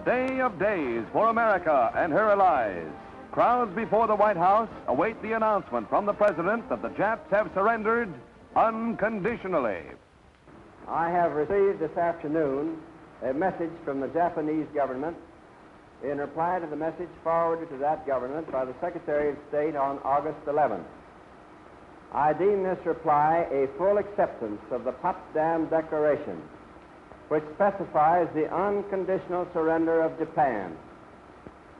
Day of days for America and her allies. Crowds before the White House await the announcement from the President that the Japs have surrendered unconditionally. I have received this afternoon a message from the Japanese government in reply to the message forwarded to that government by the Secretary of State on August 11th. I deem this reply a full acceptance of the Potsdam Declaration, which specifies the unconditional surrender of Japan.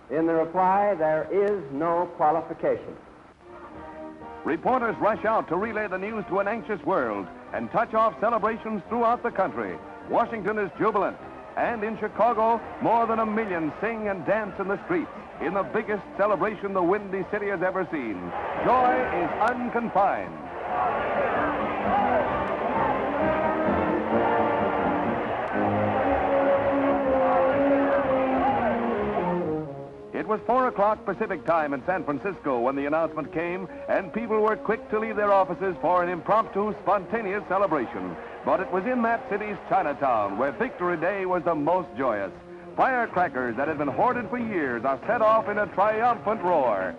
In the reply, there is no qualification. Reporters rush out to relay the news to an anxious world and touch off celebrations throughout the country. Washington is jubilant, and in Chicago, more than 1 million sing and dance in the streets in the biggest celebration the Windy City has ever seen. Joy is unconfined. It was 4 o'clock Pacific time in San Francisco when the announcement came, and people were quick to leave their offices for an impromptu, spontaneous celebration. But it was in that city's Chinatown where Victory Day was the most joyous. Firecrackers that had been hoarded for years are set off in a triumphant roar.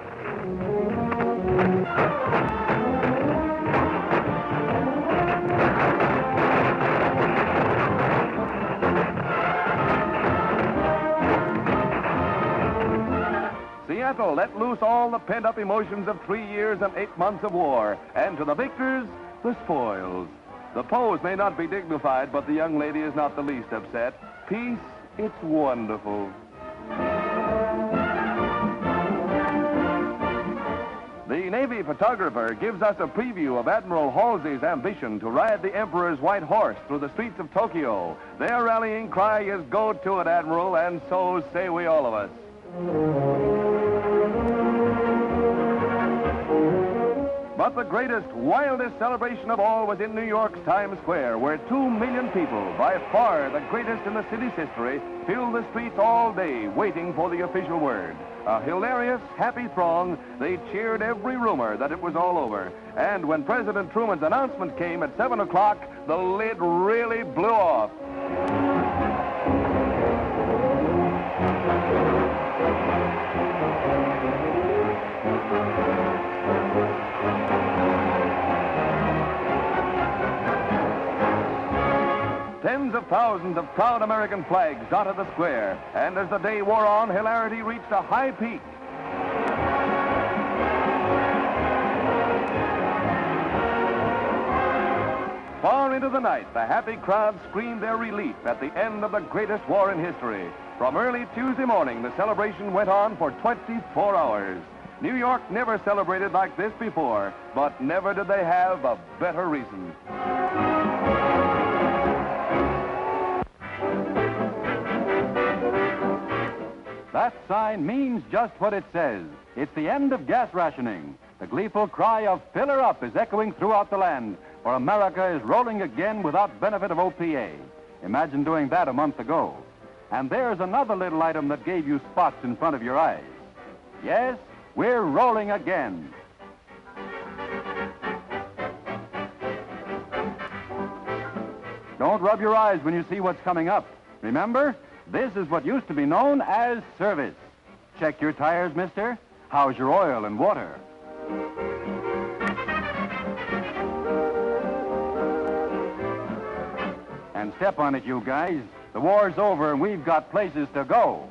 Seattle let loose all the pent-up emotions of 3 years and 8 months of war, and to the victors, the spoils. The pose may not be dignified, but the young lady is not the least upset. Peace, it's wonderful. The Navy photographer gives us a preview of Admiral Halsey's ambition to ride the Emperor's white horse through the streets of Tokyo. Their rallying cry is, "Go to it, Admiral," and so say we all of us. But the greatest, wildest celebration of all was in New York's Times Square, where 2 million people, by far the greatest in the city's history, filled the streets all day waiting for the official word. A hilarious, happy throng, they cheered every rumor that it was all over. And when President Truman's announcement came at 7 o'clock, the lid really blew off. Tens of thousands of proud American flags dotted the square, and as the day wore on, hilarity reached a high peak. Far into the night, the happy crowd screamed their relief at the end of the greatest war in history. From early Tuesday morning, the celebration went on for 24 hours. New York never celebrated like this before, but never did they have a better reason. That sign means just what it says. It's the end of gas rationing. The gleeful cry of "fill her up" is echoing throughout the land, for America is rolling again without benefit of OPA. Imagine doing that a month ago. And there's another little item that gave you spots in front of your eyes. Yes, we're rolling again. Don't rub your eyes when you see what's coming up. Remember, this is what used to be known as service. Check your tires, mister. How's your oil and water? And step on it, you guys. The war's over and we've got places to go.